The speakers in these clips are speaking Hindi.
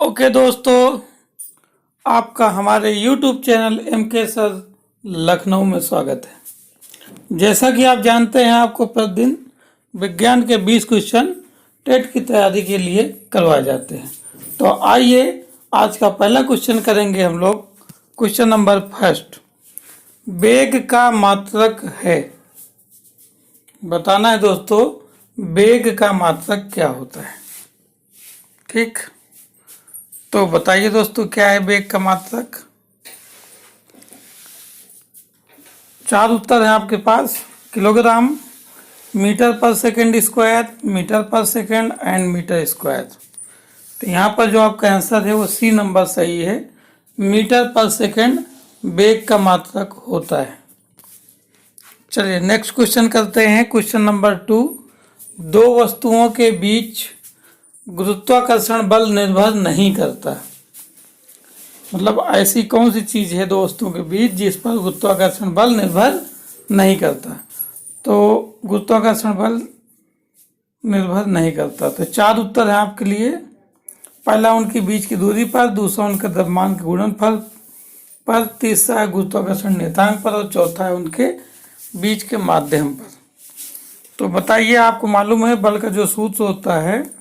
ओके दोस्तों, आपका हमारे YouTube channel MK sir Lucknow में स्वागत है। जैसा कि आप जानते हैं, आपको प्रतिदिन विज्ञान के 20 क्वेश्चन टेट की तैयारी के लिए करवाए जाते हैं। तो आइए आज का पहला क्वेश्चन करेंगे हम लोग। क्वेश्चन नंबर फर्स्ट, वेग का मात्रक है। बताना है दोस्तों, वेग का मात्रक क्या होता है। ठीक, तो बताइए दोस्तों, क्या है वेग का मात्रक। 4 उत्तर हैं आपके पास: किलोग्राम, मीटर पर सेकंड स्क्वायर, मीटर पर सेकंड एंड मीटर स्क्वायर। तो यहाँ पर जो आपका आंसर है वो सी नंबर सही है। मीटर पर सेकंड वेग का मात्रक होता है। चलिए नेक्स्ट क्वेश्चन करते हैं। क्वेश्चन नंबर 2, दो वस्तुओं के बीच गुरुत्वाकर्षण बल निर्भर नहीं करता। मतलब ऐसी कौन सी चीज है दो वस्तुओं के बीच जिस पर गुरुत्वाकर्षण बल निर्भर नहीं करता। तो गुरुत्वाकर्षण बल निर्भर नहीं करता। तो 4 उत्तर हैं आपके लिए। पहला उनके बीच की दूरी पर, दूसरा उनके द्रव्यमान के गुणनफल पर, तीसरा है गुरुत्वाकर्षण नियतांक पर और चौथा है उनके बीच के माध्यम पर। तो बताइए, आपको मालूम है बल का जो सूत्र होता है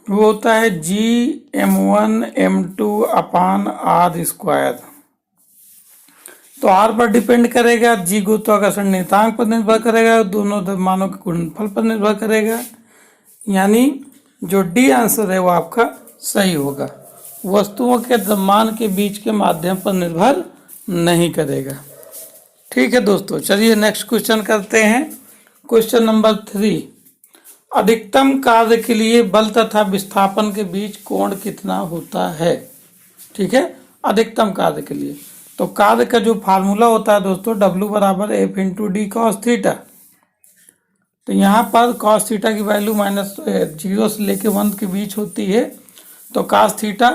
वो होता है Gm1m2 अपान आर स्क्वायर। तो आर पर डिपेंड करेगा, जी गुरुत्वाकर्षण नियतांक पर निर्भर करेगा, दोनों द्रव्यमानों के गुणनफल पर निर्भर करेगा। यानी जो डी आंसर है वो आपका सही होगा। वस्तुओं के द्रव्यमान के बीच के माध्यम पर निर्भर नहीं करेगा। ठीक है दोस्तों, चलिए नेक्स्ट क्वेश्चन करते हैं। क्वेश्चन नंबर 3, अधिकतम कार्य के लिए बल तथा विस्थापन के बीच कोण कितना होता है। ठीक है, अधिकतम कार्य के लिए तो कार्य का जो फार्मूला होता है दोस्तों, W बराबर F into D cos theta. तो यहाँ पर कॉस थीटा की वैल्यू -0 से लेके 1 के बीच होती है। तो कास थीटा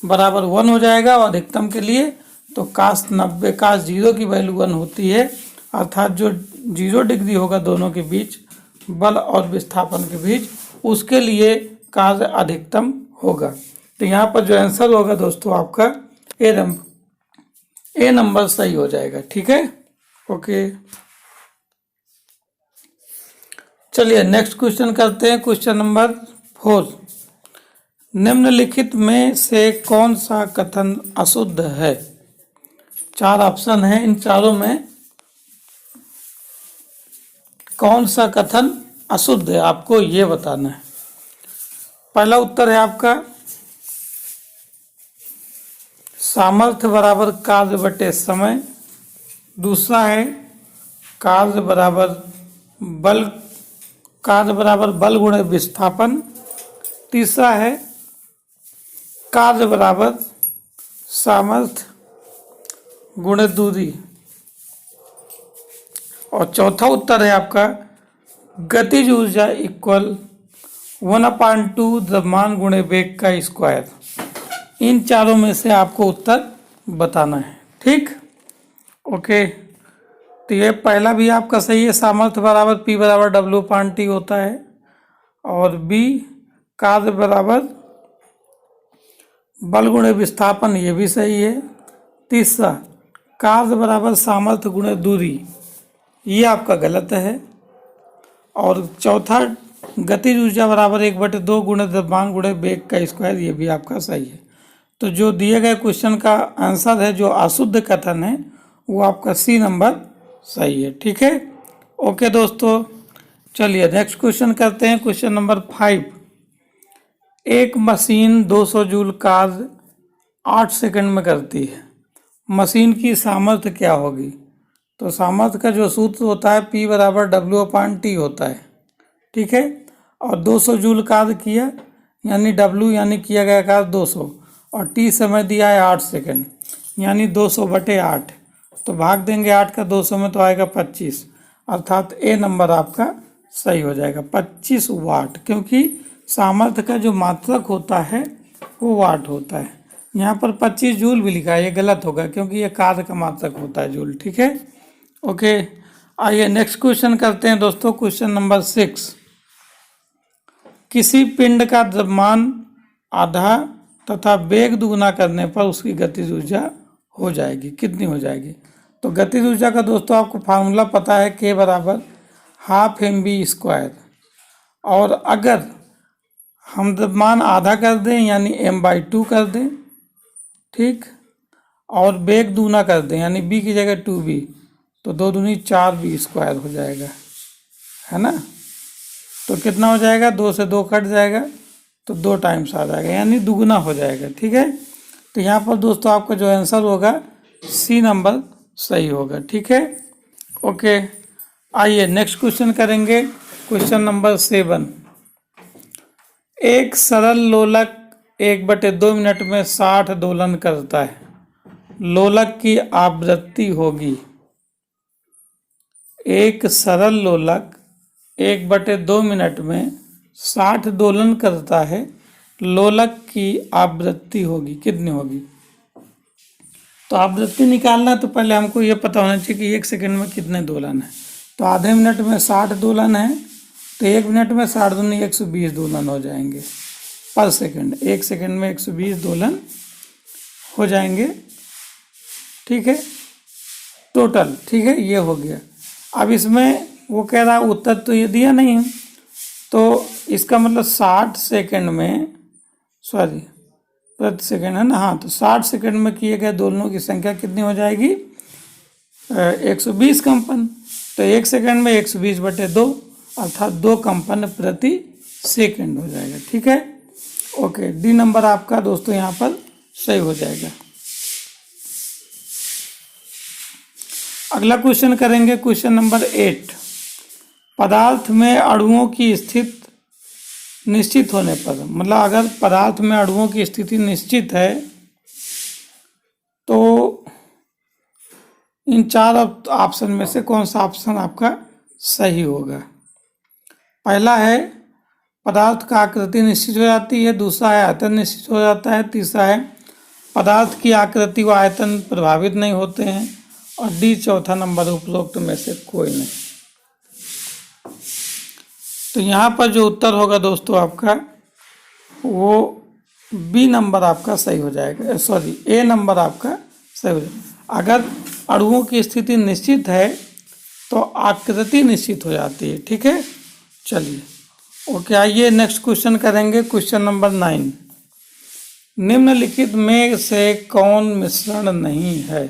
बराबर 1 हो जाएगा। और अधिकतम के लिए तो कास 0 की वैल्यू 1 होती है। अर्थात जो 0 डिग्री होगा दोनों के बीच, बल और विस्थापन के बीच, उसके लिए कार्य अधिकतम होगा। तो यहाँ पर जो आंसर होगा दोस्तों आपका ए नंबर सही हो जाएगा। ठीक है, ओके। चलिए नेक्स्ट क्वेश्चन करते हैं। क्वेश्चन नंबर 4, निम्नलिखित में से कौन सा कथन अशुद्ध है। 4 ऑप्शन है, इन चारों में कौन सा कथन अशुद्ध है आपको ये बताना है। पहला उत्तर है आपका सामर्थ्य बराबर कार्य बटे समय। दूसरा है कार्य बराबर बल गुणे विस्थापन। तीसरा है कार्य बराबर सामर्थ्य गुणे दूरी। और चौथा उत्तर है आपका गतिज ऊर्जा इक्वल 1/2 द्रव्यमान गुणे वेग का स्क्वायर। इन चारों में से आपको उत्तर बताना है। ठीक, ओके। तो ये पहला भी आपका सही है, सामर्थ्य बराबर P बराबर W/T होता है। और बी कार्य बराबर बल गुणे विस्थापन, ये भी सही है। तीसरा कार्य बराबर सामर्थ्य गुणे दूरी, ये आपका गलत है। और चौथा गतिज ऊर्जा बराबर 1/2 गुणे द्रव्यमान गुणे वेग का स्क्वायर, ये भी आपका सही है। तो जो दिए गए क्वेश्चन का आंसर है, जो अशुद्ध कथन है, वो आपका सी नंबर सही है। ठीक है, ओके दोस्तों। चलिए नेक्स्ट क्वेश्चन करते हैं। क्वेश्चन नंबर 5, एक मशीन 200 जूल कार्य 8 सेकंड में करती है। मशीन की सामर्थ्य क्या होगी। तो सामर्थ्य का जो सूत्र होता है P बराबर W/T होता है। ठीक है, और 200 जूल कार्य किया, यानी W यानी किया गया कार्य 200, और T समय दिया है 8 सेकंड, यानी 200/8। तो भाग देंगे 8 का 200 में तो आएगा 25। अर्थात ए नंबर आपका सही हो जाएगा, 25 वाट। क्योंकि सामर्थ्य का जो मात्रक होता है वो वाट होता है। यहाँ पर 25 जूल भी लिखा है, ये गलत होगा क्योंकि ये कार्य का मात्रक होता है जूल। ठीक है, ओके। आइए नेक्स्ट क्वेश्चन करते हैं दोस्तों। क्वेश्चन नंबर 6, किसी पिंड का द्रव्यमान आधा तथा वेग दुगुना करने पर उसकी गतिज ऊर्जा हो जाएगी। कितनी हो जाएगी? तो गतिज ऊर्जा का दोस्तों आपको फार्मूला पता है, K बराबर हाफ mv²। और अगर हम मान आधा कर दें यानी m/2 कर दें, ठीक, और वेग दूना कर दें यानी b की जगह 2v, तो 2 दूनी 4v² हो जाएगा, है ना। तो कितना हो जाएगा? 2 से 2 कट जाएगा तो 2 टाइम्स आ जाएगा यानी दुगुना हो जाएगा। ठीक है, तो यहाँ पर दोस्तों आपका जो आंसर होगा सी नंबर सही होगा। ठीक है, ओके। आइए नेक्स्ट क्वेश्चन करेंगे, क्वेश्चन नंबर 7। एक सरल लोलक 1/2 मिनट में 60 दोलन करता है। लोलक की आवृत्ति होगी। एक सरल लोलक 1/2 मिनट में 60 दोलन करता है। लोलक की आवृत्ति होगी, कितनी होगी? तो आवृत्ति निकालना तो पहले हमको ये पता होना चाहिए कि 1 सेकंड में कितने दोलन है। तो आधे मिनट में 60 दोलन है, तो 1 मिनट में 60 दूनी 120 दोलन हो जाएंगे पर सेकंड। 1 सेकंड में 120 दोलन हो जाएंगे। ठीक है, टोटल। ठीक है, ये हो गया। अब इसमें वो कह रहा उत्तर तो ये दिया नहीं है, तो इसका मतलब 60 सेकंड में, सॉरी प्रति सेकंड है ना, हाँ, तो 60 सेकंड में किए गए दोलनों की संख्या कितनी हो जाएगी? 120 कंपन। तो 1 सेकंड में 120/2 अर्थात 2 कंपन प्रति सेकंड हो जाएगा। ठीक है, ओके। डी नंबर आपका दोस्तों यहाँ पर सही हो जाएगा। अगला क्वेश्चन करेंगे, क्वेश्चन नंबर 8। पदार्थ में अणुओं की स्थिति निश्चित होने पर, मतलब अगर पदार्थ में अणुओं की स्थिति निश्चित है तो इन 4 ऑप्शन में से कौन सा ऑप्शन आपका सही होगा? पहला है पदार्थ का आकृति निश्चित हो जाती है, दूसरा है आयतन निश्चित हो जाता है, तीसरा है पदार्थ की आकृति व आयतन प्रभावित नहीं होते हैं, और डी चौथा नंबर उपरोक्त में से कोई नहीं। तो यहाँ पर जो उत्तर होगा दोस्तों आपका वो बी नंबर आपका सही हो जाएगा, सॉरी ए नंबर आपका सही हो जाएगा। अगर अणुओं की स्थिति निश्चित है तो आकृति निश्चित हो जाती है। ठीक है, चलिए ओके। आइए नेक्स्ट क्वेश्चन करेंगे, क्वेश्चन नंबर 9। निम्नलिखित में से कौन मिश्रण नहीं है?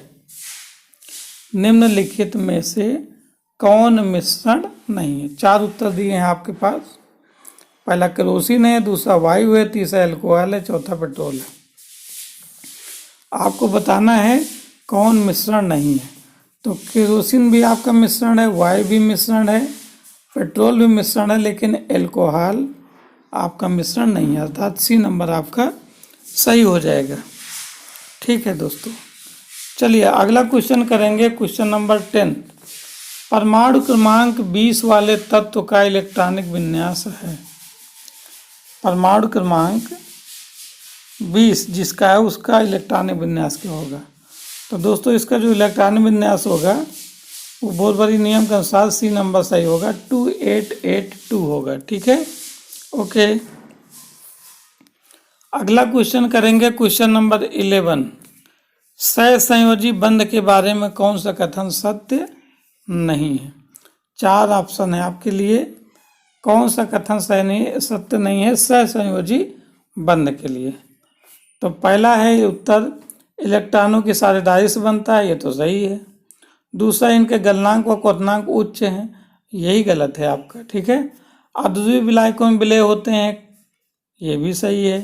निम्नलिखित में से कौन मिश्रण नहीं है? 4 उत्तर दिए हैं आपके पास। पहला केरोसिन है, दूसरा वायु है, तीसरा अल्कोहल है, चौथा पेट्रोल है। आपको बताना है कौन मिश्रण नहीं है। तो केरोसिन भी आपका मिश्रण है, वायु भी मिश्रण है, पेट्रोल भी मिश्रण है, लेकिन अल्कोहल आपका मिश्रण नहीं है, अर्थात सी नंबर आपका सही हो जाएगा। ठीक है दोस्तों, चलिए अगला क्वेश्चन करेंगे, क्वेश्चन नंबर 10। परमाणु क्रमांक 20 वाले तत्व का इलेक्ट्रॉनिक विन्यास है। परमाणु क्रमांक 20 जिसका है उसका इलेक्ट्रॉनिक विन्यास क्या होगा? तो दोस्तों इसका जो इलेक्ट्रॉनिक विन्यास होगा वो बहुत बड़ी नियम के अनुसार सी नंबर सही होगा, 2882 होगा। ठीक है, ओके। अगला क्वेश्चन करेंगे, क्वेश्चन नंबर 11। सहसंयोजी बंध के बारे में कौन सा कथन सत्य नहीं है? 4 ऑप्शन है आपके लिए, कौन सा कथन सत्य नहीं है सहसंयोजी बंध के लिए? तो पहला है उत्तर, इलेक्ट्रॉनों की साझेदारी से बनता है, ये तो सही है। दूसरा, इनके गलनांक व क्वथनांक उच्च हैं, यही गलत है आपका। ठीक है। अद्वितीय विलायकों में विलय होते हैं, ये भी सही है।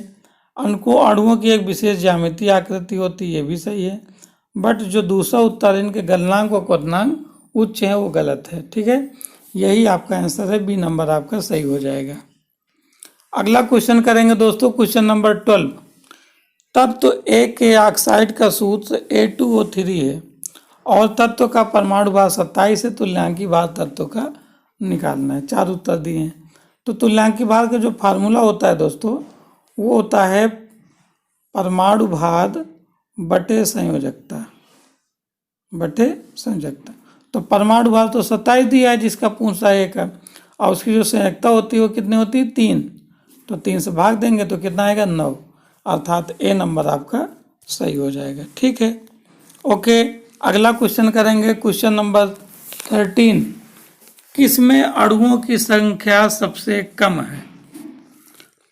अणुओं की एक विशेष ज्यामितीय आकृति होती है, ये भी सही है। बट जो दूसरा उत्तर, इनके गलनांक व क्वथनांक उच्च है, वो गलत है। ठीक है, यही आपका आंसर है, बी नंबर आपका सही हो जाएगा। अगला क्वेश्चन करेंगे दोस्तों, क्वेश्चन नंबर 12। तत्व ए के ऑक्साइड का सूत्र A2O3 है और तत्व का परमाणु भार 27 है, तुल्यांकी भार तत्व का निकालना है। 4 उत्तर दिए हैं। तो तुल्यांकी भार का जो फार्मूला होता है दोस्तों वो होता है परमाणु भार बटे संयोजकता, बटे संयोजकता। तो परमाणु भार तो 27 दिया है जिसका पूर्णतः 1 है, और उसकी जो संयोजकता होती है वो कितनी होती है? 3। तो 3 से भाग देंगे तो कितना आएगा? 9। अर्थात ए नंबर आपका सही हो जाएगा। ठीक है, ओके। अगला क्वेश्चन करेंगे, क्वेश्चन नंबर 13। किसमें अणुओं की संख्या सबसे कम है?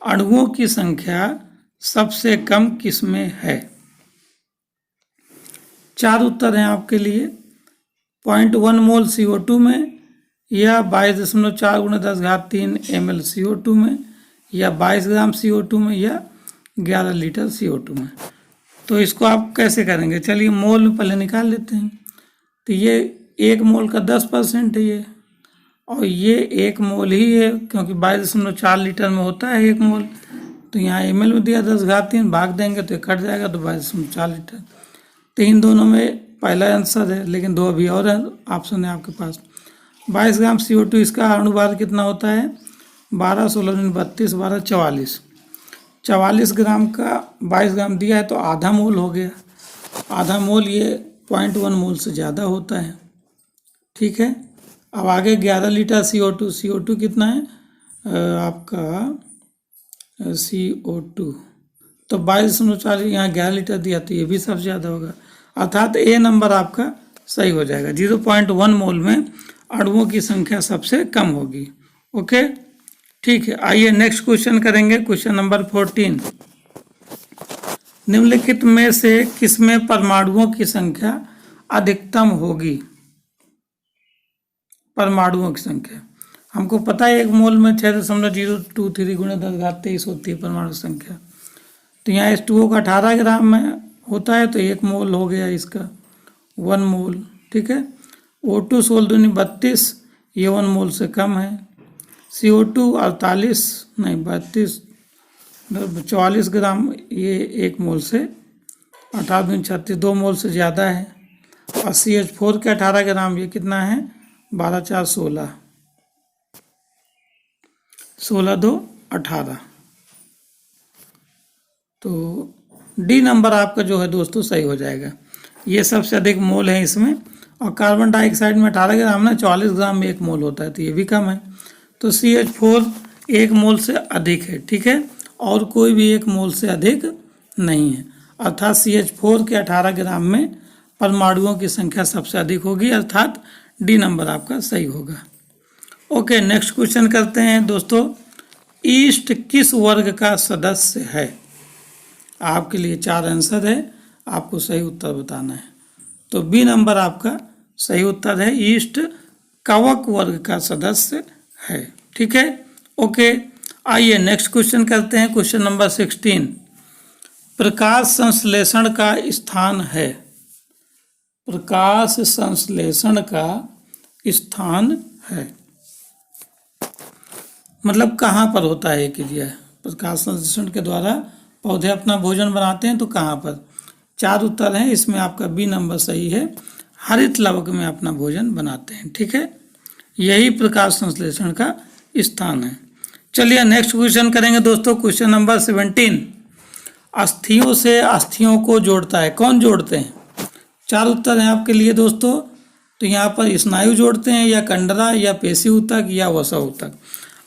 अणुओं की संख्या सबसे कम किसमें है? 4 उत्तर हैं आपके लिए। 0.1 मोल CO2 में, या 22.4 × 10³ ml CO2 में, या 22 ग्राम CO2 में, या 11 लीटर CO2 में। तो इसको आप कैसे करेंगे? चलिए मोल में पहले निकाल लेते हैं। तो ये 1 मोल का 10% है ये, और ये 1 मोल ही है क्योंकि 22.4 लीटर में होता है 1 मोल। तो यहाँ ml में दिया 10³ भाग देंगे तो कट जाएगा, तो 22.4 लीटर। तो इन दोनों में पहला आंसर है, लेकिन 2 अभी और ऑप्शन है आपके पास। 22 ग्राम CO2, इसका अणुभार कितना होता है? 12 16 32 12 44। 44 ग्राम का 22 ग्राम दिया है तो आधा मोल हो गया। आधा मोल ये 0.1 मोल से ज़्यादा होता है। ठीक है, अब आगे 11 लीटर CO2। CO2 कितना है आपका? CO2 तो 22.4, यहाँ 11 लीटर दिया तो ये भी सबसे ज़्यादा होगा, अर्थात ए नंबर आपका सही हो जाएगा। 0.1 मोल में अणुओं की संख्या सबसे कम होगी। ओके, ठीक है। आइए नेक्स्ट क्वेश्चन करेंगे, क्वेश्चन नंबर 14। निम्नलिखित में से किसमें परमाणुओं की संख्या अधिकतम होगी? परमाणुओं की संख्या हमको पता है 1 मोल में 6.023 × 10³ होती है परमाणु संख्या। तो यहाँ H2O का 18 ग्राम में होता है तो 1 मोल हो गया इसका, 1 मोल। ठीक है, O2 16 दूनी 32, ये 1 मोल से कम है। CO2 48 नहीं 32 44 ग्राम, ये 1 मोल से 18 दूनी 36, 2 मोल से ज़्यादा है। और CH4 के 18 ग्राम, ये कितना है? 12 4 16, 16 2 18। तो डी नंबर आपका जो है दोस्तों सही हो जाएगा। ये सबसे अधिक मोल है इसमें। और कार्बन डाइऑक्साइड में 18 ग्राम ना, 44 ग्राम में 1 मोल होता है तो ये भी कम है। तो CH4 1 मोल से अधिक है। ठीक है, और कोई भी 1 मोल से अधिक नहीं है, अर्थात CH4 के 18 ग्राम में परमाणुओं की संख्या सबसे अधिक होगी, अर्थात डी नंबर आपका सही होगा। ओके, नेक्स्ट क्वेश्चन करते हैं दोस्तों। ईस्ट किस वर्ग का सदस्य है? आपके लिए 4 आंसर है, आपको सही उत्तर बताना है। तो बी नंबर आपका सही उत्तर है, ईस्ट कवक वर्ग का सदस्य है। ठीक है, ओके। आइए नेक्स्ट क्वेश्चन करते हैं, क्वेश्चन नंबर 16। प्रकाश संश्लेषण का स्थान है। प्रकाश संश्लेषण का स्थान है मतलब कहाँ पर होता है ये क्रिया? प्रकाश संश्लेषण के द्वारा पौधे अपना भोजन बनाते हैं तो कहाँ पर? 4 उत्तर हैं, इसमें आपका बी नंबर सही है, हरित लवक में अपना भोजन बनाते हैं। ठीक है, यही प्रकाश संश्लेषण का स्थान है। चलिए नेक्स्ट क्वेश्चन करेंगे दोस्तों, क्वेश्चन नंबर 17। अस्थियों से अस्थियों को जोड़ता है, कौन जोड़ते हैं? 4 उत्तर हैं आपके लिए दोस्तों। तो यहाँ पर स्नायु जोड़ते हैं, या कंडरा, या पेशी ऊतक, या वसा ऊतक।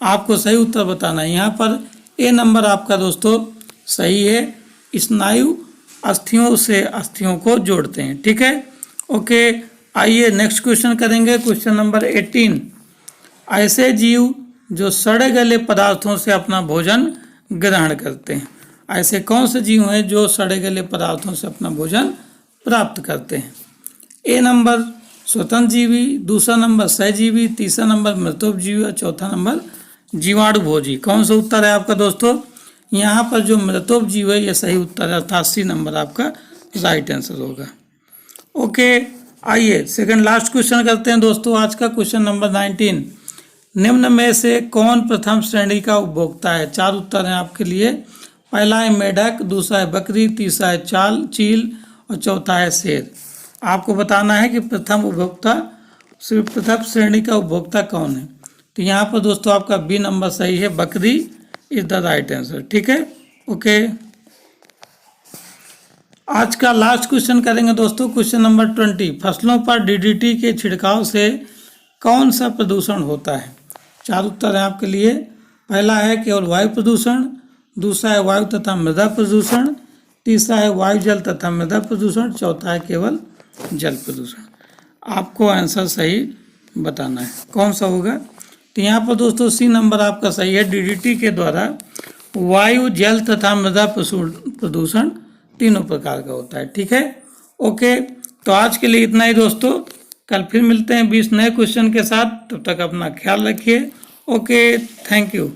आपको सही उत्तर बताना है। यहाँ पर ए नंबर आपका दोस्तों सही है, स्नायु अस्थियों से अस्थियों को जोड़ते हैं। ठीक है, ओके। आइए नेक्स्ट क्वेश्चन करेंगे, क्वेश्चन नंबर 18। ऐसे जीव जो सड़े गले पदार्थों से अपना भोजन ग्रहण करते हैं, ऐसे कौन से जीव हैं जो सड़े गले पदार्थों से अपना भोजन प्राप्त करते हैं? ए नंबर स्वतंत्र जीवी, दूसरा नंबर सहजीवी, तीसरा नंबर मृतोपजीवी, और चौथा नंबर जीवाणुभोजी। कौन सा उत्तर है आपका दोस्तों? यहाँ पर जो मृतोपजीव है ये सही उत्तर है, अर्थात सी नंबर आपका राइट आंसर होगा। ओके, आइए सेकंड लास्ट क्वेश्चन करते हैं दोस्तों आज का, क्वेश्चन नंबर 19। निम्न में से कौन प्रथम श्रेणी का उपभोक्ता है? 4 उत्तर हैं आपके लिए। पहला है मेढक, दूसरा है बकरी, तीसरा है चील, और चौथा है शेर। आपको बताना है कि प्रथम श्रेणी का उपभोक्ता कौन है। तो यहाँ पर दोस्तों आपका बी नंबर सही है, बकरी इज द राइट आंसर। ठीक है, ओके। आज का लास्ट क्वेश्चन करेंगे दोस्तों, क्वेश्चन नंबर 20। फसलों पर DDT के छिड़काव से कौन सा प्रदूषण होता है? 4 उत्तर है आपके लिए। पहला है केवल वायु प्रदूषण, दूसरा है वायु तथा मृदा प्रदूषण, तीसरा है वायु जल तथा मृदा प्रदूषण, चौथा है केवल जल प्रदूषण। आपको आंसर सही बताना है कौन सा होगा। तो यहाँ पर दोस्तों सी नंबर आपका सही है। डीडीटी के द्वारा वायु जल तथा मृदा प्रदूषण तीनों प्रकार का होता है। ठीक है, ओके। तो आज के लिए इतना ही दोस्तों, कल फिर मिलते हैं 20 नए क्वेश्चन के साथ। तब तक अपना ख्याल रखिए। Okay, thank you.